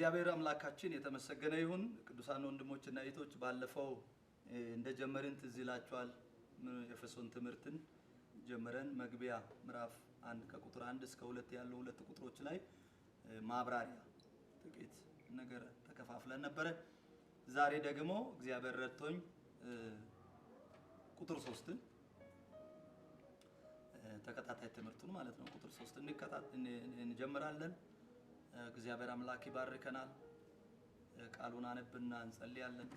እግዚአብሔር አምላካችን የተመሰገነ ይሁን። ቅዱሳን ወንድሞችና እህቶች ባለፈው እንደጀመርን ትዝ ይላችኋል። ኤፌሶን ትምህርትን ጀመረን መግቢያ ምዕራፍ 1 ከቁጥር 1 እስከ 2 ያለው ሁለት ቁጥሮች ላይ ማብራሪያ ጥቂት ነገር ተከፋፍለን ነበር። ዛሬ ደግሞ እግዚአብሔር ረድቶኝ ቁጥር 3ን ተከታታይ ትምህርቱን ማለት ነው ቁጥር 3 እንጀምራለን። እግዚአብሔር አምላክ ይባርከናል። ቃሉን አነብና እንጸልያለን።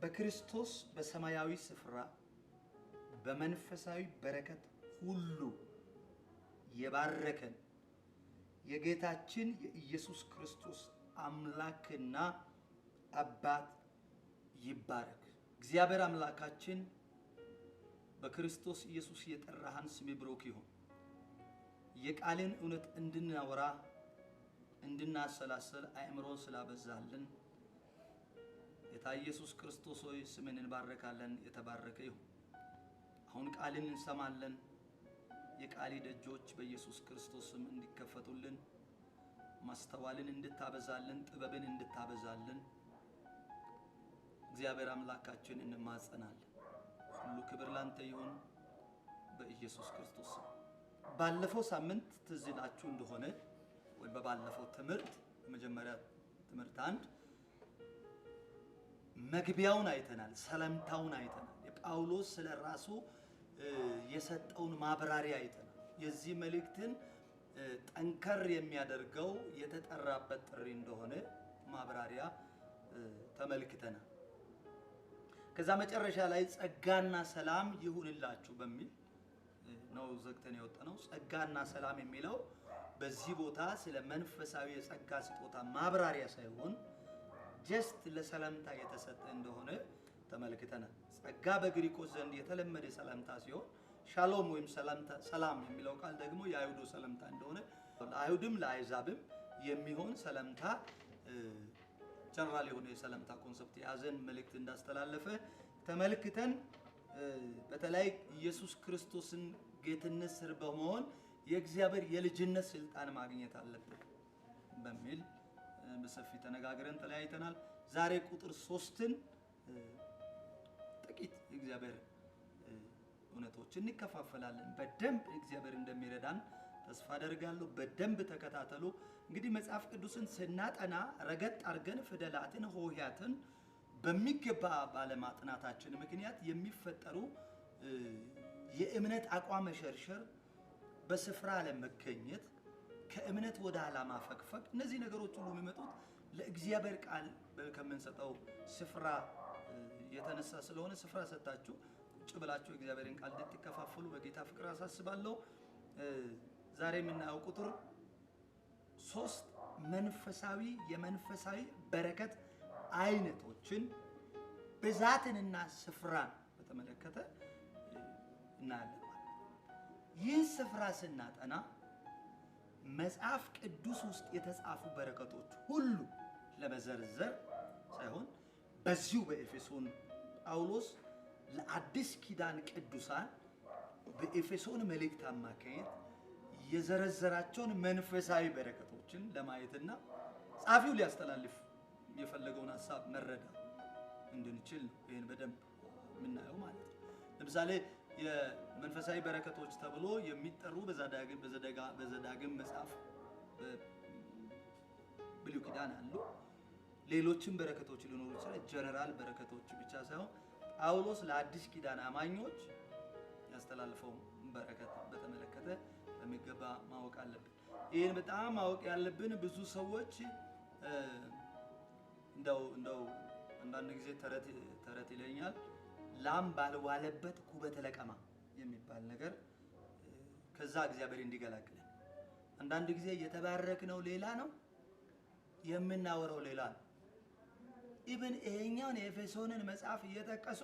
በክርስቶስ በሰማያዊ ስፍራ በመንፈሳዊ በረከት ሁሉ የባረከን የጌታችን የኢየሱስ ክርስቶስ አምላክና አባት ይባረክ። እግዚአብሔር አምላካችን በክርስቶስ ኢየሱስ የጠራህን ስም ብሩክ ይሁን። የቃልን እውነት እንድናወራ እንድናሰላሰል አእምሮን ስላበዛልን ጌታ ኢየሱስ ክርስቶስ ሆይ ስምን እንባረካለን። የተባረከ ይሁን። አሁን ቃልን እንሰማለን። የቃሊ ደጆች በኢየሱስ ክርስቶስ ስም እንዲከፈቱልን ማስተዋልን እንድታበዛልን ጥበብን እንድታበዛልን እግዚአብሔር አምላካችን እንማጸናለን። ሁሉ ክብር ላንተ ይሁን በኢየሱስ ክርስቶስ ስም። ባለፈው ሳምንት ትዝ ይላችሁ እንደሆነ ወይ በባለፈው ትምህርት መጀመሪያ ትምህርት 1 መግቢያውን አይተናል፣ ሰላምታውን አይተናል። የጳውሎስ ስለራሱ የሰጠውን ማብራሪያ አይተናል። የዚህ መልእክትን ጠንከር የሚያደርገው የተጠራበት ጥሪ እንደሆነ ማብራሪያ ተመልክተናል። ከዛ መጨረሻ ላይ ጸጋና ሰላም ይሁንላችሁ በሚል ነው ዘግተን የወጣነው። ጸጋና ሰላም የሚለው በዚህ ቦታ ስለ መንፈሳዊ የጸጋ ስጦታ ማብራሪያ ሳይሆን ጀስት ለሰላምታ የተሰጠ እንደሆነ ተመልክተናል። ጸጋ በግሪኮች ዘንድ የተለመደ ሰላምታ ሲሆን ሻሎም ወይም ሰላም የሚለው ቃል ደግሞ የአይሁድ ሰላምታ እንደሆነ ለአይሁድም ለአሕዛብም የሚሆን ሰላምታ ጀነራል የሆነ የሰላምታ ኮንሰፕት ያዘን መልእክት እንዳስተላለፈ ተመልክተን በተለይ ኢየሱስ ክርስቶስን ጌትነት ስር በመሆን የእግዚአብሔር የልጅነት ስልጣን ማግኘት አለበት በሚል በሰፊ ተነጋግረን ተለያይተናል። ዛሬ ቁጥር 3ን ጥቂት የእግዚአብሔር እውነቶችን እንከፋፈላለን። በደንብ እግዚአብሔር እንደሚረዳን ተስፋ አደርጋለሁ። በደንብ ተከታተሉ። እንግዲህ መጽሐፍ ቅዱስን ስናጠና ረገጥ አርገን ፊደላትን ሆሄያትን በሚገባ ባለማጥናታችን ምክንያት የሚፈጠሩ የእምነት አቋም መሸርሸር፣ በስፍራ ለመገኘት፣ ከእምነት ወደ ዓላማ ፈግፈግ፣ እነዚህ ነገሮች ሁሉ የሚመጡት ለእግዚአብሔር ቃል ከምንሰጠው ስፍራ የተነሳ ስለሆነ ስፍራ ሰጣችሁ ቁጭ ብላችሁ እግዚአብሔርን ቃል እንድትከፋፈሉ በጌታ ፍቅር አሳስባለሁ። ዛሬ የምናየው ቁጥር 3 የመንፈሳዊ በረከት አይነቶችን ብዛትንና ስፍራን በተመለከተ እናያለን። ይህ ስፍራ ስናጠና መጽሐፍ ቅዱስ ውስጥ የተጻፉ በረከቶች ሁሉ ለመዘርዘር ሳይሆን በዚሁ በኤፌሶን ጳውሎስ ለአዲስ ኪዳን ቅዱሳን በኤፌሶን መልእክት አማካይነት የዘረዘራቸውን መንፈሳዊ በረከቶችን ለማየትና ጻፊው ሊያስተላልፍ የፈለገውን ሐሳብ መረዳት እንድንችል ነው ይሄን በደንብ የምናየው ማለት ነው። ለምሳሌ የመንፈሳዊ በረከቶች ተብሎ የሚጠሩ በዘዳግም መጽሐፍ ብሉይ ኪዳን አሉ። ሌሎችም በረከቶች ሊኖሩ ይችላል። ጀነራል በረከቶች ብቻ ሳይሆን ጳውሎስ ለአዲስ ኪዳን አማኞች ያስተላልፈው በረከት በተመለከተ በሚገባ ማወቅ አለብን። ይሄን በጣም ማወቅ ያለብን ብዙ ሰዎች እንደው አንዳንድ ጊዜ ተረት ይለኛል፣ ላም ባልዋለበት ኩበት ለቀማ የሚባል ነገር ከዛ እግዚአብሔር እንዲገላግለን። አንዳንድ ጊዜ የተባረክነው ሌላ ነው፣ የምናወራው ሌላ ነው። ኢቭን ይሄኛውን የኤፌሶንን መጽሐፍ እየጠቀሱ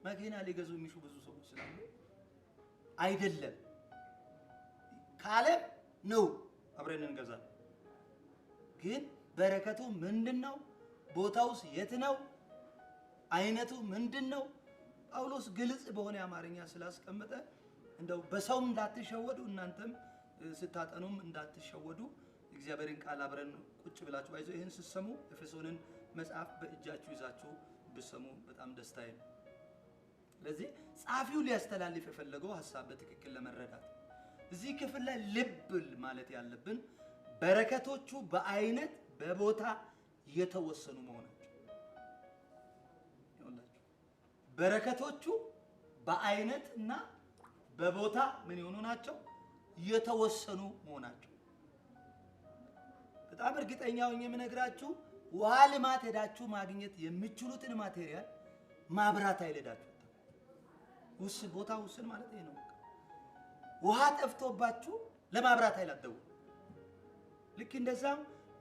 መኪና ሊገዙ የሚሹ ብዙ ሰዎች ስላሉ አይደለም ካለ ነው አብረን እንገዛለን። ግን በረከቱ ምንድነው? ቦታውስ የት ነው? አይነቱ ምንድነው? ጳውሎስ ግልጽ በሆነ አማርኛ ስላስቀመጠ እንደው በሰው እንዳትሸወዱ እናንተም ስታጠኑም እንዳትሸወዱ እግዚአብሔርን ቃል አብረን ቁጭ ብላችሁ አይዞ ይሄን ስትሰሙ ኤፌሶንን መጽሐፍ በእጃችሁ ይዛችሁ ብትሰሙ በጣም ደስታዬ ነው። ስለዚህ ጻፊው ሊያስተላልፍ የፈለገው ሐሳብ በትክክል ለመረዳት እዚህ ክፍል ላይ ልብ ማለት ያለብን በረከቶቹ በአይነት በቦታ የተወሰኑ መሆናቸው ይኸውላችሁ በረከቶቹ በአይነትና በቦታ ምን ይሆኑ ናቸው የተወሰኑ መሆናቸው በጣም እርግጠኛ ሆኜ የምነግራችሁ ውሃ ልማት ሄዳችሁ ማግኘት የምትችሉትን ማቴሪያል ማብራት አይለዳችሁ ውስን ቦታ ውስን ማለት ነው ውሃ ጠፍቶባችሁ ለማብራት አይላደው ልክ እንደዛም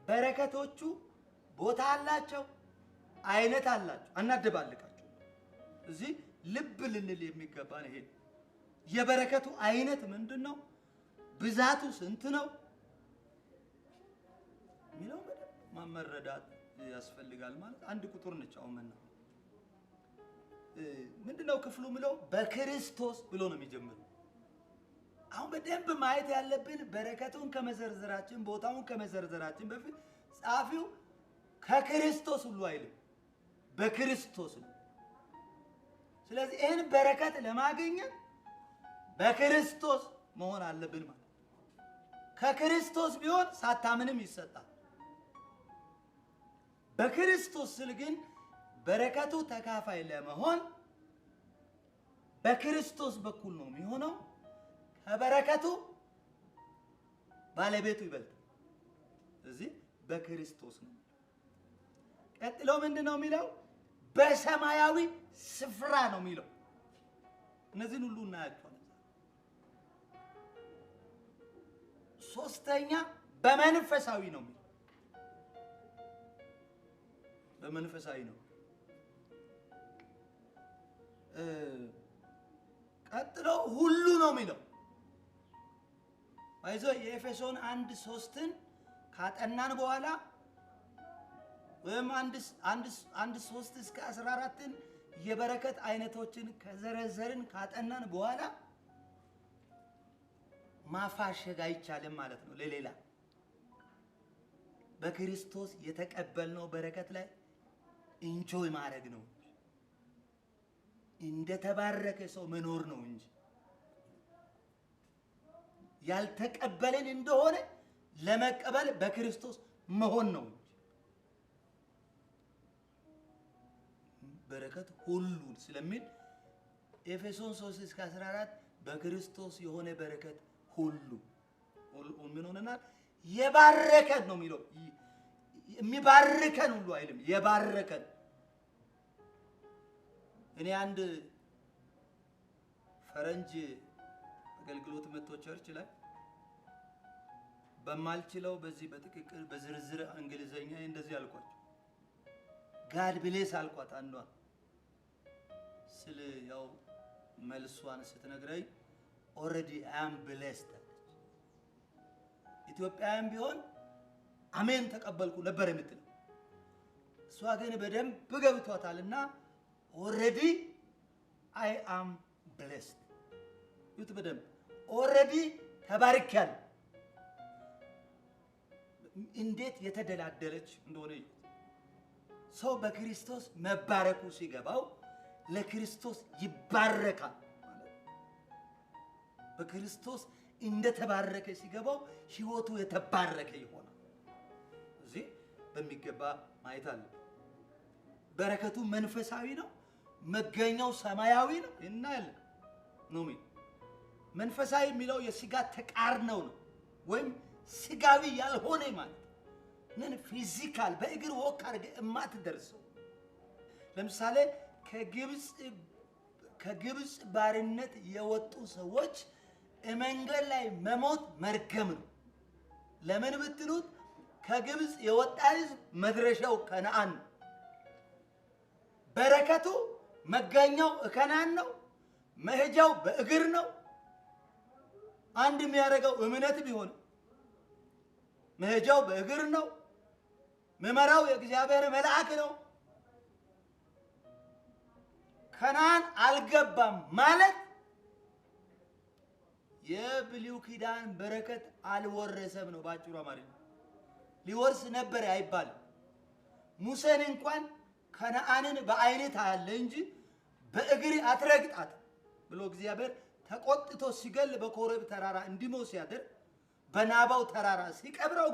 በረከቶቹ ቦታ አላቸው አይነት አላቸው አናደባልቃቸው እዚህ ልብ ልንል የሚገባ ነው ይሄ የበረከቱ አይነት ምንድነው ብዛቱ ስንት ነው ሚለው ማመረዳት ያስፈልጋል ማለት አንድ ቁጥር ነች አውመና ምንድነው ክፍሉ ምለው በክርስቶስ ብሎ ነው የሚጀምረው አሁን በደንብ ማየት ያለብን በረከቱን ከመዘርዘራችን ቦታውን ከመዘርዘራችን በፊት ጻፊው ከክርስቶስ ሁሉ አይልም በክርስቶስ ነው ስለዚህ ይሄን በረከት ለማግኘት በክርስቶስ መሆን አለብን ማለት ከክርስቶስ ቢሆን ሳታምንም ይሰጣል በክርስቶስ ስል ግን በረከቱ ተካፋይ ለመሆን በክርስቶስ በኩል ነው የሚሆነው ከበረከቱ ባለቤቱ ይበልጥ እዚህ በክርስቶስ ነው ቀጥሎ ምንድነው የሚለው በሰማያዊ ስፍራ ነው የሚለው እነዚህን ሁሉ እናያቸዋለን ሶስተኛ በመንፈሳዊ ነው የሚለው በመንፈሳዊ ነው ቀጥሎ ሁሉ ነው የሚለው አይዞ የኤፌሶን 1:3ን ካጠናን በኋላ ወይም 1:3 እስከ 14ን የበረከት አይነቶችን ከዘረዘርን ካጠናን በኋላ ማፋሸግ አይቻልም ማለት ነው ለሌላ በክርስቶስ የተቀበልነው በረከት ላይ ኢንጆይ ማድረግ ነው እንደ ተባረከ ሰው መኖር ነው እንጂ ያልተቀበልን እንደሆነ ለመቀበል በክርስቶስ መሆን ነው በረከት ሁሉ ስለሚል ኤፌሶን 3:14 በክርስቶስ የሆነ በረከት ሁሉ ምን ሆነና የባረከን ነው የሚለው የሚባርከን ሁሉ አይልም የባረከን እኔ አንድ ፈረንጅ አገልግሎት መጥቶ ቸርች ላይ በማልችለው በዚህ በትክክል በዝርዝር እንግሊዘኛ እንደዚህ አልኳቸው ጋድ ብሌስ አልኳት አንዷ ስለ ያው መልሷን ስትነግረኝ ኦሬዲ አም ብሌስድ ኢትዮጵያም ቢሆን አሜን ተቀበልኩ ነበር የምትለው እሷ ግን በደንብ ገብቷታልና ኦሬዲ አይ አም ብሌስድ ይሁት በደንብ ኦሬዲ ተባርካል እንዴት የተደላደለች እንደሆነ ሰው በክርስቶስ መባረኩ ሲገባው ለክርስቶስ ይባረካል በክርስቶስ እንደ ተባረከ ሲገባው ህይወቱ የተባረከ ይሆናል እዚህ በሚገባ ማይታል በረከቱ መንፈሳዊ ነው መገኛው ሰማያዊ ነው እናል ነው መንፈሳዊ የሚለው የስጋ ተቃርነው ነው ወይም ስጋዊ ያልሆነ ማለት ነን ፊዚካል በእግር ወክ አድርገ እማትደርሰው ለምሳሌ ከግብጽ ባርነት የወጡ ሰዎች መንገድ ላይ መሞት መርገም ነው ለምን ብትሉት ከግብጽ የወጣ ህዝብ መድረሻው ከነዓን በረከቱ መገኛው ከነዓን ነው መሄጃው በእግር ነው አንድ የሚያረጋው እምነት ቢሆን መሄጃው በእግር ነው መመራው የእግዚአብሔር መልአክ ነው ከነዓን አልገባም ማለት የብሉይ ኪዳን በረከት አልወረሰም ነው ባጭሩ አማርኛ ሊወርስ ነበር አይባል። ሙሴን እንኳን ከነዓንን በዓይንህ ታያለህ እንጂ በእግር አትረግጣት ብሎ እግዚአብሔር ተቆጥቶ ሲገል በኮሬብ ተራራ እንዲሞት ሲያደርግ በናባው ተራራ ሲቀብረው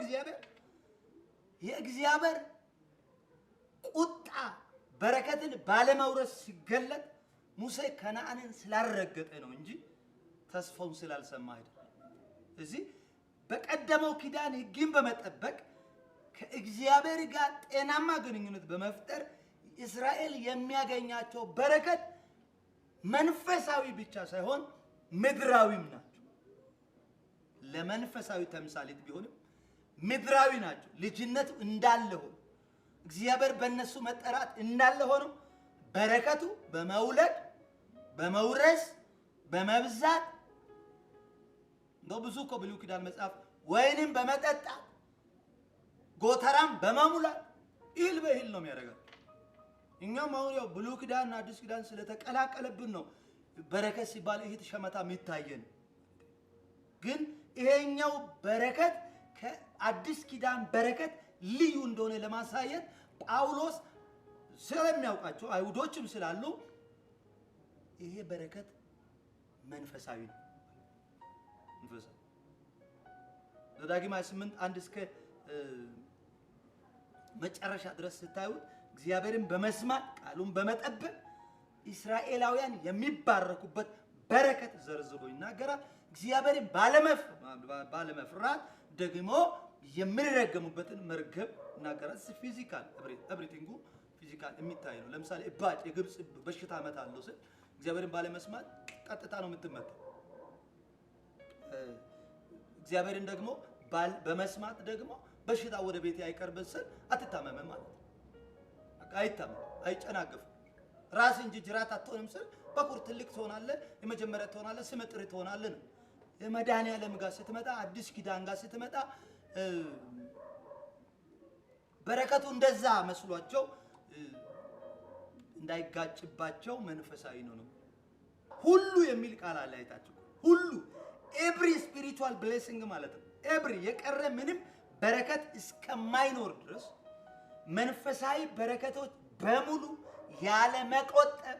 የእግዚአብሔር ቁጣ በረከትን ባለመውረስ ሲገለጥ ሙሴ ከነዓንን ስላልረገጠ ነው እንጂ ተስፋውን ስላልሰማ አይደለም። እዚህ በቀደመው ኪዳን ሕግን በመጠበቅ ከእግዚአብሔር ጋር ጤናማ ግንኙነት በመፍጠር እስራኤል የሚያገኛቸው በረከት መንፈሳዊ ብቻ ሳይሆን ምድራዊም ናቸው። ለመንፈሳዊ ተምሳሌት ቢሆንም ምድራዊ ናቸው። ልጅነቱ እንዳለ ሆኖ እግዚአብሔር በእነሱ መጠራት እንዳለ ሆኖ በረከቱ በመውለድ በመውረስ በመብዛት ነው። ብዙ እኮ ብሉይ ኪዳን መጽሐፍ ወይንም በመጠጣት ጎተራም በመሙላት እህል በእህል ነው የሚያደርገው። እኛም አሁን ያው ብሉይ ኪዳንና አዲስ ኪዳን ስለተቀላቀለብን ነው በረከት ሲባል እህት ሸመታ የሚታየን። ግን ይሄኛው በረከት ከአዲስ ኪዳን በረከት ልዩ እንደሆነ ለማሳየት ጳውሎስ ስለሚያውቃቸው አይሁዶችም ስላሉ ይሄ በረከት መንፈሳዊ ነው። መንፈሳዊ ዘዳግም 8:1 እስከ መጨረሻ ድረስ ስታዩት እግዚአብሔርን በመስማት ቃሉን በመጠበቅ እስራኤላውያን የሚባረኩበት በረከት ዘርዝሮ ይናገራል። እግዚአብሔርን ባለመፍራት ደግሞ የሚረገሙበትን መርገም ይናገራል። ፊዚካል ኤቭሪቲንጉ ፊዚካል የሚታይ ነው። ለምሳሌ እባጭ የግብጽ በሽታ መታለው ስል እግዚአብሔርን ባለመስማት ቀጥታ ነው የምትመታው። እግዚአብሔርን ደግሞ በመስማት ደግሞ በሽታ ወደ ቤት አይቀርብም ስል አትታመምም ማለት ነው። አይታመም አይጨናገፍም። ራስ እንጂ ጅራት አትሆንም ስል በኩር ትልቅ ትሆናለህ፣ የመጀመሪያ ትሆናለህ፣ ስመጥር ትሆናለህ ነው። የመድኃኒዓለም ጋር ስትመጣ አዲስ ኪዳን ጋር ስትመጣ በረከቱ እንደዛ መስሏቸው እንዳይጋጭባቸው መንፈሳዊ ነው። ሁሉ የሚል ቃል አለ አይታችሁ። ሁሉ ኤቭሪ ስፒሪቹዋል ብሌሲንግ ማለት ነው። ኤቭሪ የቀረ ምንም በረከት እስከማይኖር ድረስ መንፈሳዊ በረከቶች በሙሉ ያለ መቆጠብ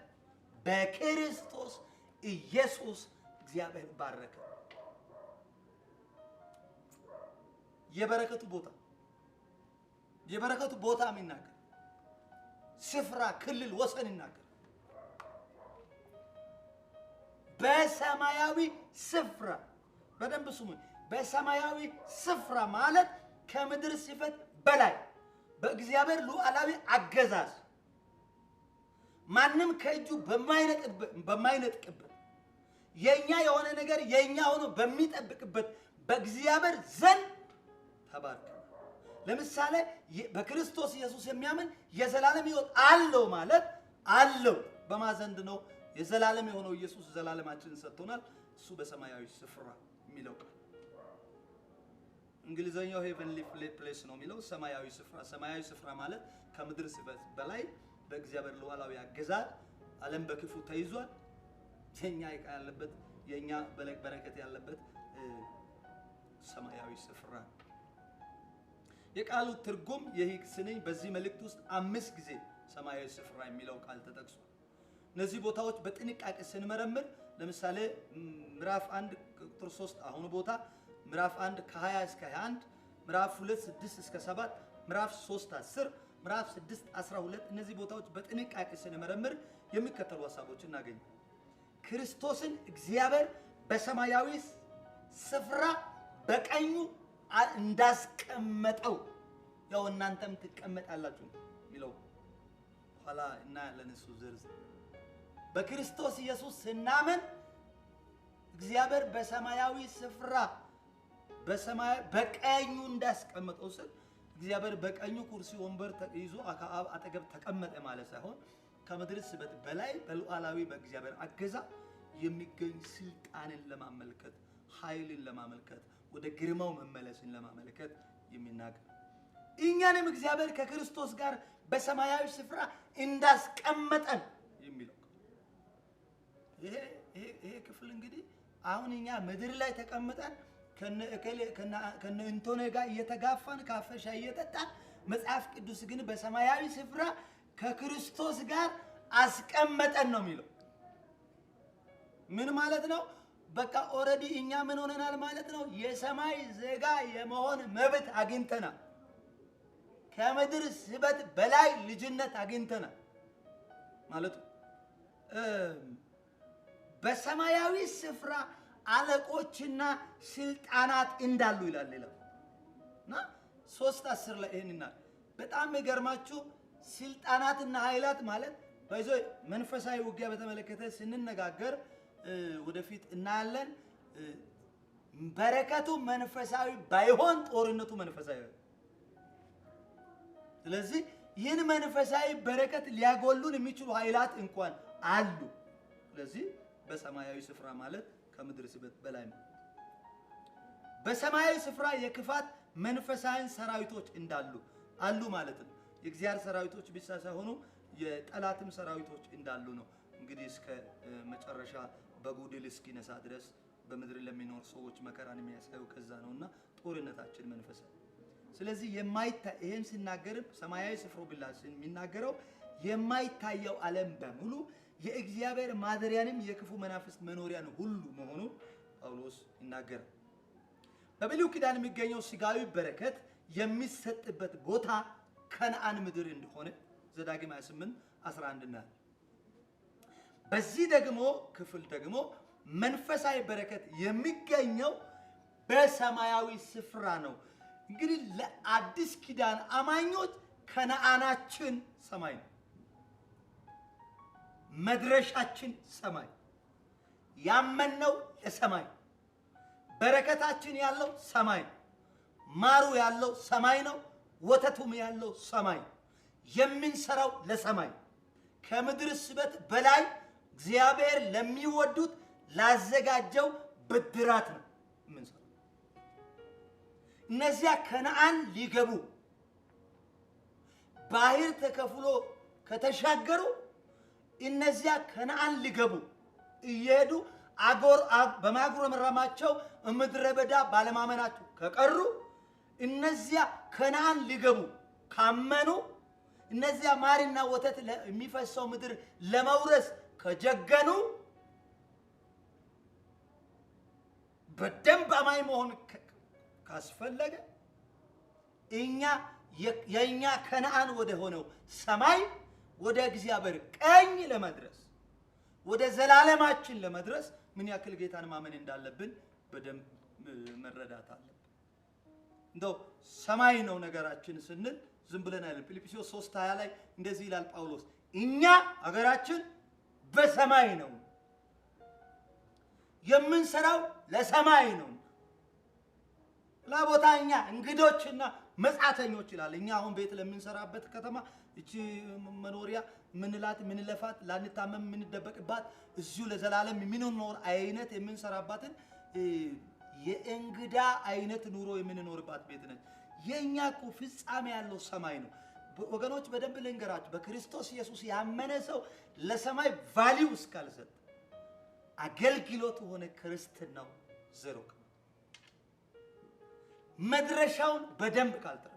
በክርስቶስ ኢየሱስ እግዚአብሔር ባረከ። የበረከቱ ቦታ የሚናገር ስፍራ፣ ክልል፣ ወሰን ይናገር። በሰማያዊ ስፍራ በደንብ ስሙኝ። በሰማያዊ ስፍራ ማለት ከምድር ሲፈት በላይ በእግዚአብሔር ሉዓላዊ አገዛዝ ማንም ከእጁ በማይነጥቅበት የኛ የሆነ ነገር የኛ ሆኖ በሚጠብቅበት በእግዚአብሔር ዘንድ ተባርከናል። ለምሳሌ በክርስቶስ ኢየሱስ የሚያምን የዘላለም ሕይወት አለው ማለት አለው በማዘንድ ነው። የዘላለም የሆነው ኢየሱስ ዘላለማችንን ሰጥቶናል። እሱ በሰማያዊ ስፍራ የሚለው ቃል እንግሊዘኛው ሄቨንሊ ፕሌስ ነው የሚለው ሰማያዊ ስፍራ። ሰማያዊ ስፍራ ማለት ከምድር ሲፈት በላይ በእግዚአብሔር ሉዓላዊ አገዛዝ ዓለም በክፉ ተይዟል። የኛ ያለበት የኛ በረከት ያለበት ሰማያዊ ስፍራ። የቃሉ ትርጉም የሕግ ስንኝ በዚህ መልእክት ውስጥ 5 ጊዜ ሰማያዊ ስፍራ የሚለው ቃል ተጠቅሷል። እነዚህ ቦታዎች በጥንቃቄ ስንመረምር ለምሳሌ ምዕራፍ 1 ቁጥር 3 አሁኑ ቦታ ምዕራፍ 1 ከ20 እስከ 21፣ ምዕራፍ 2 6 እስከ 7፣ ምዕራፍ 3 10፣ ምዕራፍ 6 12 እነዚህ ቦታዎች በጥንቃቄ ስንመረምር የሚከተሉ ሐሳቦችን እናገኛለን። ክርስቶስን እግዚአብሔር በሰማያዊ ስፍራ በቀኙ እንዳስቀመጠው ያው እናንተም ትቀመጣላችሁ የሚለው ኋላ እናያለን። እሱ ዝርዝር በክርስቶስ ኢየሱስ ስናምን እግዚአብሔር በሰማያዊ ስፍራ በቀኙ እንዳስቀመጠው ስል እግዚአብሔር በቀኙ ኩርሲ ወንበር ይዞ ከአብ አጠገብ ተቀመጠ ማለት ሳይሆን ከምድር ስበት በላይ በሉዓላዊ በእግዚአብሔር አገዛዝ የሚገኝ ስልጣንን ለማመልከት ኃይልን ለማመልከት ወደ ግርማው መመለስን ለማመልከት የሚናገር እኛንም እግዚአብሔር ከክርስቶስ ጋር በሰማያዊ ስፍራ እንዳስቀመጠን የሚለው ይሄ ክፍል እንግዲህ አሁን እኛ ምድር ላይ ተቀምጠን ከነ እንቶኔ ጋር እየተጋፋን ካፈሻ እየጠጣን መጽሐፍ ቅዱስ ግን በሰማያዊ ስፍራ ከክርስቶስ ጋር አስቀመጠን ነው የሚለው። ምን ማለት ነው? በቃ ኦሬዲ እኛ ምን ሆነናል ማለት ነው? የሰማይ ዜጋ የመሆን መብት አግኝተናል። ከምድር ስበት በላይ ልጅነት አግኝተናል ማለት ነው። በሰማያዊ ስፍራ አለቆችና ስልጣናት እንዳሉ ይላል ሌላና 3:10 ላይ ይሄንና በጣም የሚገርማችሁ ስልጣናትና ኃይላት ማለት ባይዞ መንፈሳዊ ውጊያ በተመለከተ ስንነጋገር ወደፊት እናያለን። በረከቱ መንፈሳዊ ባይሆን ጦርነቱ መንፈሳዊ ነው። ስለዚህ ይህን መንፈሳዊ በረከት ሊያጎሉን የሚችሉ ኃይላት እንኳን አሉ። ስለዚህ በሰማያዊ ስፍራ ማለት ከምድር ስበት በላይ ነው። በሰማያዊ ስፍራ የክፋት መንፈሳዊ ሰራዊቶች እንዳሉ አሉ ማለት ነው። የእግዚአብሔር ሰራዊቶች ብቻ ሳይሆኑ የጠላትም ሰራዊቶች እንዳሉ ነው። እንግዲህ እስከ መጨረሻ በጉድል እስኪነሳ ድረስ በምድር ለሚኖር ሰዎች መከራን የሚያሳየው ከዛ ነውና ጦርነታችን መንፈሳዊ። ስለዚህ ይሄን ሲናገር ሰማያዊ ስፍራው ብላስ የሚናገረው የማይታየው ዓለም በሙሉ የእግዚአብሔር ማደሪያንም የክፉ መናፍስት መኖሪያን ሁሉ መሆኑ ጳውሎስ ይናገራል። በብሉይ ኪዳን የሚገኘው ሥጋዊ በረከት የሚሰጥበት ቦታ ከነዓን ምድር እንደሆነ ዘዳግም 28:11 እና በዚህ ደግሞ ክፍል ደግሞ መንፈሳዊ በረከት የሚገኘው በሰማያዊ ስፍራ ነው። እንግዲህ ለአዲስ ኪዳን አማኞች ከነዓናችን ሰማይ ነው። መድረሻችን ሰማይ፣ ያመነው ለሰማይ፣ በረከታችን ያለው ሰማይ፣ ማሩ ያለው ሰማይ ነው። ወተቱም ያለው ሰማይ፣ የምንሰራው ለሰማይ። ከምድር ስበት በላይ እግዚአብሔር ለሚወዱት ላዘጋጀው ብድራት ነው የምንሰራው። እነዚያ ከነዓን ሊገቡ ባህር ተከፍሎ ከተሻገሩ እነዚያ ከነዓን ሊገቡ እየሄዱ በማጉረምረማቸው ምድረ በዳ ባለማመናቸው ከቀሩ እነዚያ ከነዓን ሊገቡ ካመኑ እነዚያ ማርና ወተት የሚፈሰው ምድር ለመውረስ ከጀገኑ በደንብ አማኝ መሆን ካስፈለገ የኛ ከነዓን ወደ ሆነው ሰማይ ወደ እግዚአብሔር ቀኝ ለመድረስ ወደ ዘላለማችን ለመድረስ ምን ያክል ጌታን ማመን እንዳለብን በደንብ መረዳት አለብን። እንደው ሰማይ ነው ነገራችን ስንል ዝም ብለን አይደለም። ፊልጵስዩስ 3:20 ላይ እንደዚህ ይላል ጳውሎስ፣ እኛ ሀገራችን በሰማይ ነው፣ የምንሰራው ለሰማይ ነው። ለቦታ እኛ እንግዶችና መጻተኞች ይላል። እኛ አሁን ቤት ለምንሰራበት ከተማ እቺ መኖሪያ ምንላት ምንለፋት ላንታመም ምንደበቅባት እዚሁ ለዘላለም ምንኖር አይነት የምንሰራባትን የእንግዳ አይነት ኑሮ የምንኖርባት ቤት ነች። የኛ እኮ ፍጻሜ ያለው ሰማይ ነው ወገኖች። በደንብ ልንገራችሁ፣ በክርስቶስ ኢየሱስ ያመነ ሰው ለሰማይ ቫልዩ እስካልሰጠ አገልግሎት ሆነ ክርስትናው ዜሮ። መድረሻውን በደንብ ካልተረዳ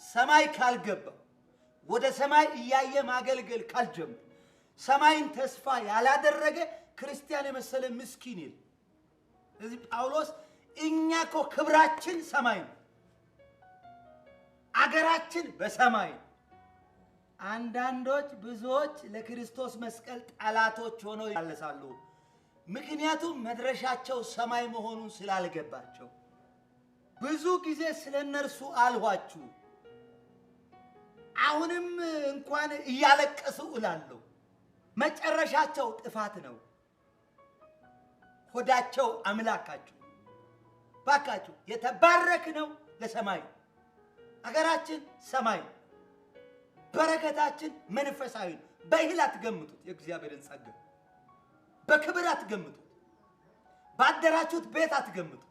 ሰማይ ካልገባ ወደ ሰማይ እያየ ማገልገል ካልጀመረ ሰማይን ተስፋ ያላደረገ ክርስቲያን የመሰለ ምስኪን ይል። ስለዚህ ጳውሎስ እኛ እኮ ክብራችን ሰማይ ነው፣ አገራችን በሰማይ። አንዳንዶች ብዙዎች ለክርስቶስ መስቀል ጠላቶች ሆነው ያለሳሉ። ምክንያቱም መድረሻቸው ሰማይ መሆኑን ስላልገባቸው። ብዙ ጊዜ ስለነርሱ አልኋችሁ፣ አሁንም እንኳን እያለቀሱ እላለሁ፣ መጨረሻቸው ጥፋት ነው፣ ሆዳቸው አምላካቸው። ባካችሁ የተባረክነው ለሰማይ፣ አገራችን ሰማይ፣ በረከታችን መንፈሳዊ ነው። በእህል አትገምቱት፣ የእግዚአብሔርን ጸጋ በክብር አትገምቱት፣ ባደራችሁት ቤት አትገምቱት።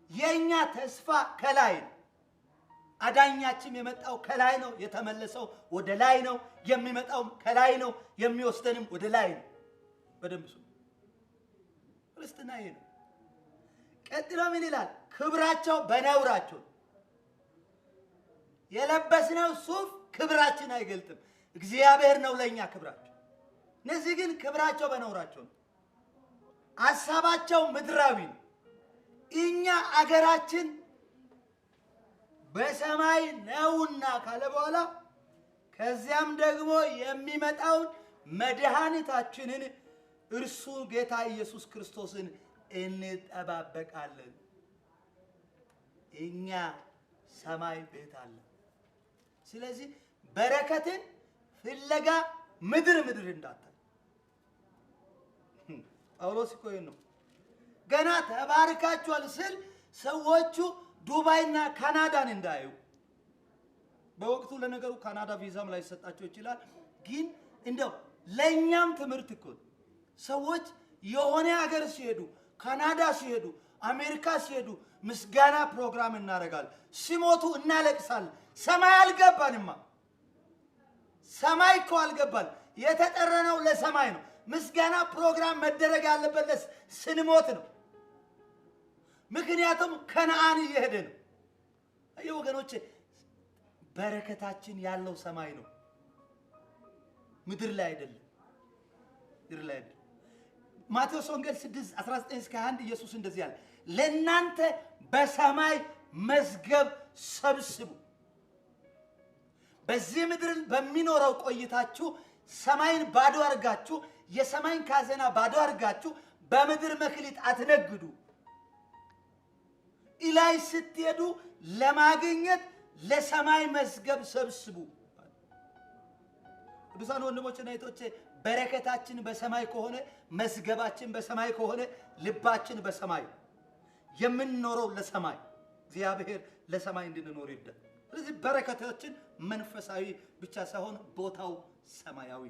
የኛ ተስፋ ከላይ ነው። አዳኛችን የመጣው ከላይ ነው፣ የተመለሰው ወደ ላይ ነው፣ የሚመጣው ከላይ ነው፣ የሚወስደንም ወደ ላይ ነው። በደንብ ክርስትና ይሄ ነው። ቀጥሎ ምን ይላል? ክብራቸው በነውራቸው። የለበስነው ሱፍ ክብራችን አይገልጥም። እግዚአብሔር ነው ለኛ ክብራቸው። እነዚህ ግን ክብራቸው በነውራቸው ነው። ሐሳባቸው ምድራዊ ነው። እኛ አገራችን በሰማይ ነውና ካለ በኋላ ከዚያም ደግሞ የሚመጣውን መድኃኒታችንን እርሱ ጌታ ኢየሱስ ክርስቶስን እንጠባበቃለን። እኛ ሰማይ ቤት አለ። ስለዚህ በረከትን ፍለጋ ምድር እንዳታይ ጳውሎስ እኮ ነው ገና ተባርካችኋል ስል ሰዎቹ ዱባይና ካናዳን እንዳዩ። በወቅቱ ለነገሩ ካናዳ ቪዛም ላይ ሰጣቸው ይችላል። ግን እንደው ለኛም ትምህርት እኮ ሰዎች የሆነ ሀገር ሲሄዱ፣ ካናዳ ሲሄዱ፣ አሜሪካ ሲሄዱ ምስጋና ፕሮግራም እናደርጋለን። ሲሞቱ እናለቅሳለን። ሰማይ አልገባንማ። ሰማይ እኮ አልገባን። የተጠራነው ለሰማይ ነው። ምስጋና ፕሮግራም መደረግ ያለበት ስንሞት ነው። ምክንያቱም ከነአን እየሄደ ነው። አይ ወገኖቼ በረከታችን ያለው ሰማይ ነው፣ ምድር ላይ አይደለም። ምድር ላይ አይደለም። ማቴዎስ ወንጌል 6:19-21 ኢየሱስ እንደዚህ ያለ ለእናንተ በሰማይ መዝገብ ሰብስቡ። በዚህ ምድር በሚኖረው ቆይታችሁ ሰማይን ባዶ አርጋችሁ የሰማይን ካዘና ባዶ አርጋችሁ በምድር መክሊት አትነግዱ። ኢላይ ስትሄዱ ለማግኘት ለሰማይ መዝገብ ሰብስቡ። ቅዱሳን ወንድሞችና እህቶቼ በረከታችን በሰማይ ከሆነ መዝገባችን በሰማይ ከሆነ ልባችን በሰማይ የምንኖረው ለሰማይ እግዚአብሔር ለሰማይ እንድንኖር ይርዳል። ስለዚህ በረከታችን መንፈሳዊ ብቻ ሳይሆን ቦታው ሰማያዊ።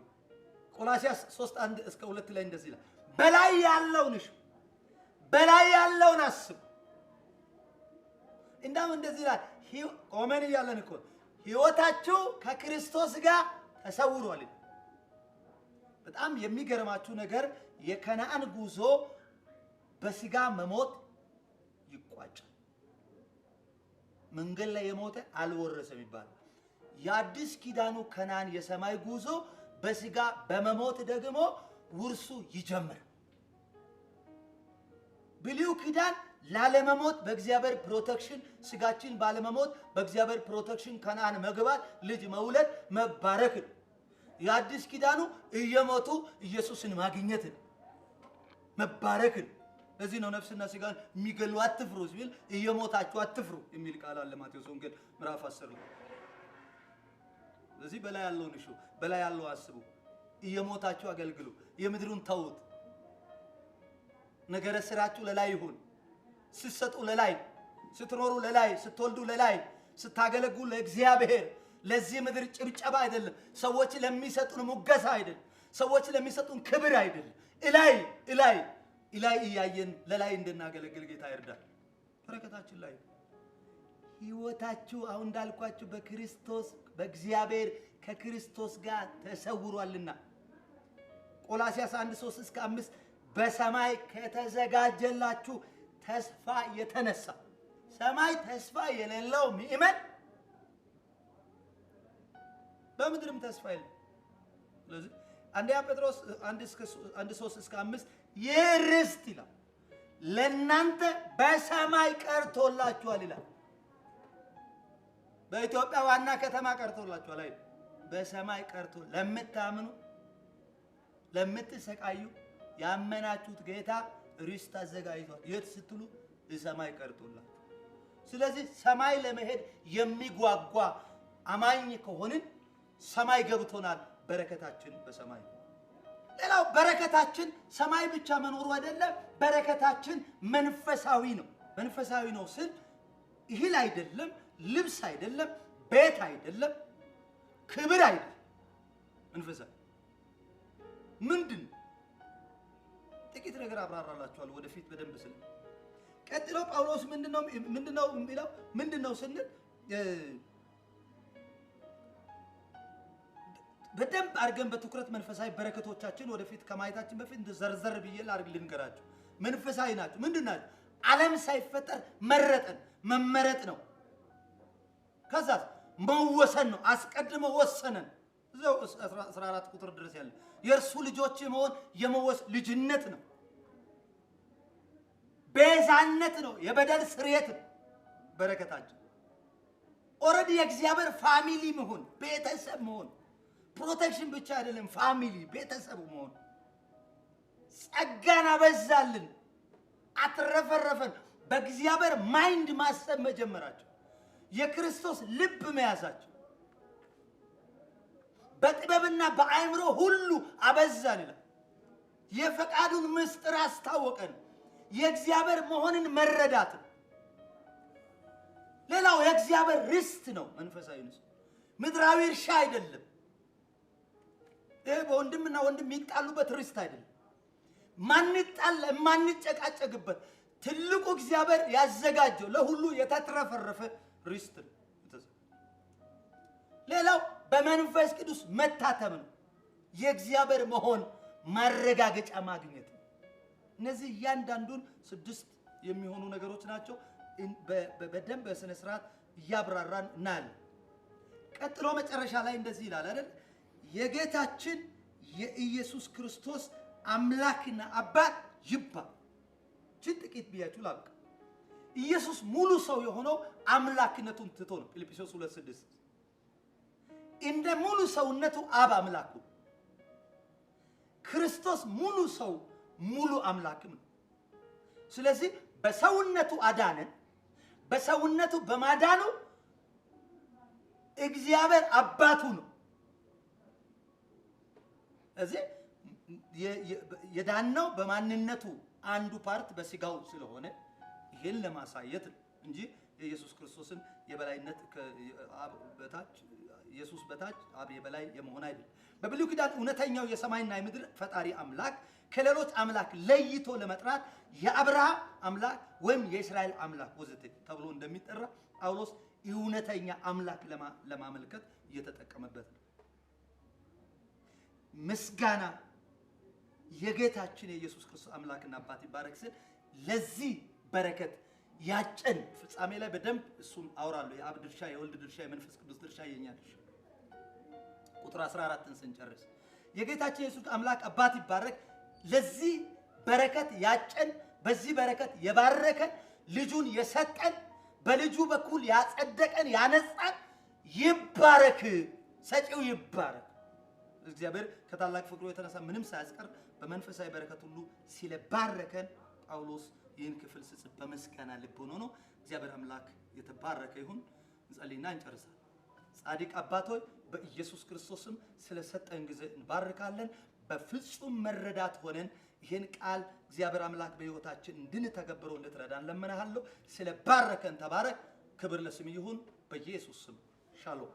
ቆላስይስ 3:1-2 ላይ እንደዚህ ይላል በላይ ያለውን እሹ፣ በላይ ያለውን አስቡ። እንደም እንደዚህ ይላል ቆመን እያለን እኮ ሕይወታችሁ ከክርስቶስ ጋር ተሰውሯል። በጣም የሚገርማችሁ ነገር የከነአን ጉዞ በስጋ መሞት ይቋጫል። መንገድ ላይ የሞተ አልወረሰም ይባላል። የአዲስ ኪዳኑ ከነአን የሰማይ ጉዞ በስጋ በመሞት ደግሞ ውርሱ ይጀምራል። ብሉይ ኪዳን ላለመሞት በእግዚአብሔር ፕሮቴክሽን ስጋችን ባለመሞት በእግዚአብሔር ፕሮቴክሽን ከነአን መግባት ልጅ መውለድ መባረክ። የአዲስ ኪዳኑ እየሞቱ ኢየሱስን ማግኘት መባረክ። ለዚህ ነው ነፍስና ስጋን የሚገሉ አትፍሩ ሲል እየሞታችሁ አትፍሩ የሚል ቃል አለ ማቴዎስ ወንጌል ምዕራፍ 10 ላይ። ስለዚህ በላይ ያለውን እሹ፣ በላይ ያለው አስቡ። እየሞታችሁ አገልግሉ። የምድሩን ተውት። ነገረ ስራችሁ ለላይ ይሁን። ስትሰጡ ለላይ፣ ስትኖሩ ለላይ፣ ስትወልዱ ለላይ፣ ስታገለግሉ ለእግዚአብሔር። ለዚህ ምድር ጭብጨባ አይደለም። ሰዎች ለሚሰጡን ሙገሳ አይደለም። ሰዎች ለሚሰጡን ክብር አይደለም። እላይ እያየን ለላይ እንድናገለግል ጌታ ይርዳል። በረከታችን ላይ ሕይወታችሁ አሁን እንዳልኳችሁ በክርስቶስ በእግዚአብሔር ከክርስቶስ ጋር ተሰውሯልና ቆላስይስ 1:3-5 በሰማይ ከተዘጋጀላችሁ ተስፋ የተነሳ ሰማይ ተስፋ የሌለው ምእመን በምድርም ተስፋ የለም። ስለዚህ አንደኛ ጴጥሮስ 1:3-5 የርስት ይላል ለእናንተ በሰማይ ቀርቶላችኋል ይላል። በኢትዮጵያ ዋና ከተማ ቀርቶላችኋል አይደል? በሰማይ ቀርቶ ለምታምኑ ለምትሰቃዩ ያመናችሁት ጌታ ርስት አዘጋጅቷል። የት ስትሉ በሰማይ ቀርቶላችኋል። ስለዚህ ሰማይ ለመሄድ የሚጓጓ አማኝ ከሆንን ሰማይ ገብቶናል። በረከታችን በሰማይ። ሌላው በረከታችን ሰማይ ብቻ መኖሩ አይደለም። በረከታችን መንፈሳዊ ነው። መንፈሳዊ ነው ስል እህል አይደለም፣ ልብስ አይደለም፣ ቤት አይደለም፣ ክብር አይደለም። መንፈሳዊ ምንድን ነው? ጥቂት ነገር አብራራላችኋለሁ ወደፊት በደንብ ስለ ቀጥሎ ጳውሎስ ምንድነው የሚለው ምንድነው ስንል በደንብ አድርገን በትኩረት መንፈሳዊ በረከቶቻችን ወደፊት ከማየታችን በፊት ዘርዘር ብዬ ልንገራችሁ። መንፈሳዊ ናቸው። ምንድን ናቸው? ዓለም ሳይፈጠር መረጠን። መመረጥ ነው። ከዛ መወሰን ነው። አስቀድሞ ወሰነን። እዛው 14 ቁጥር ድረስ ያለ የእርሱ ልጆች መሆን የመወስ ልጅነት ነው። ቤዛነት ነው። የበደል ስርየት ነው። በረከታችን ኦሬዲ የእግዚአብሔር ፋሚሊ መሆን፣ ቤተሰብ መሆን፣ ፕሮቴክሽን ብቻ አይደለም፣ ፋሚሊ ቤተሰብ መሆን። ጸጋን አበዛልን፣ አትረፈረፈን። በእግዚአብሔር ማይንድ ማሰብ መጀመራቸው፣ የክርስቶስ ልብ መያዛቸው፣ በጥበብና በአእምሮ ሁሉ አበዛን ይላል። የፈቃዱን ምስጢር አስታወቀን። የእግዚአብሔር መሆንን መረዳት ነው። ሌላው የእግዚአብሔር ርስት ነው። መንፈሳዊ ነው። ምድራዊ እርሻ አይደለም። ይሄ በወንድምና ወንድም የሚጣሉበት ርስት አይደለም። ማንጨቃጨቅበት ትልቁ እግዚአብሔር ያዘጋጀው ለሁሉ የተትረፈረፈ ርስት ነው። ሌላው በመንፈስ ቅዱስ መታተም ነው። የእግዚአብሔር መሆን ማረጋገጫ ማግኘት ነው። እነዚህ እያንዳንዱን 6 የሚሆኑ ነገሮች ናቸው። በደንብ በስነ ስርዓት ያብራራን እናያለን። ቀጥሎ መጨረሻ ላይ እንደዚህ ይላል አይደል? የጌታችን የኢየሱስ ክርስቶስ አምላክና አባት ይባል። ጥቂት ብያችሁ ላብቃ። ኢየሱስ ሙሉ ሰው የሆነው አምላክነቱን ትቶ ነው። ፊልጵስዩስ 2:6 እንደ ሙሉ ሰውነቱ አብ አምላኩ፣ ክርስቶስ ሙሉ ሰው ሙሉ አምላክም ነው። ስለዚህ በሰውነቱ አዳነን። በሰውነቱ በማዳኑ እግዚአብሔር አባቱ ነው። ስለዚህ የዳነው በማንነቱ አንዱ ፓርት በስጋው ስለሆነ ይሄን ለማሳየት ነው እንጂ የኢየሱስ ክርስቶስን የበላይነት ከአብ በታች ኢየሱስ በታች አብ የበላይ የመሆን አይደለም። በብሉይ ኪዳን እውነተኛው የሰማይና የምድር ፈጣሪ አምላክ ከሌሎች አምላክ ለይቶ ለመጥራት የአብርሃም አምላክ ወይም የእስራኤል አምላክ ወዘተ ተብሎ እንደሚጠራ ጳውሎስ እውነተኛ አምላክ ለማመልከት እየተጠቀመበት ነው። ምስጋና የጌታችን የኢየሱስ ክርስቶስ አምላክና አባት ይባረክ ስል ለዚህ በረከት ያጨን ፍጻሜ ላይ በደንብ እሱም አውራለሁ። የአብ ድርሻ፣ የወልድ ድርሻ፣ የመንፈስ ቅዱስ ድርሻ፣ የኛ ድርሻ ቁጥር 14ን ስንጨርስ የጌታችን የኢየሱስ አምላክ አባት ይባረክ ለዚህ በረከት ያጨን፣ በዚህ በረከት የባረከን፣ ልጁን የሰጠን፣ በልጁ በኩል ያጸደቀን፣ ያነጻን ይባረክ። ሰጪው ይባረክ። እግዚአብሔር ከታላቅ ፍቅሩ የተነሳ ምንም ሳያስቀር በመንፈሳዊ በረከት ሁሉ ስለባረከን ጳውሎስ ይህን ክፍል ሲጽፍ በመስጋና ልብ ሆኖ ነው። እግዚአብሔር አምላክ የተባረከ ይሁን። እንጸልይና እንጨርሳለን። ጻድቅ አባት ሆይ በኢየሱስ ክርስቶስም ስለሰጠን ጊዜ እንባርካለን። በፍጹም መረዳት ሆነን ይህን ቃል እግዚአብሔር አምላክ በሕይወታችን እንድንተገብረው እንድትረዳን ለምንሃለሁ። ስለባረከን ተባረክ። ክብር ለስም ይሁን። በኢየሱስ ስም ሻሎም።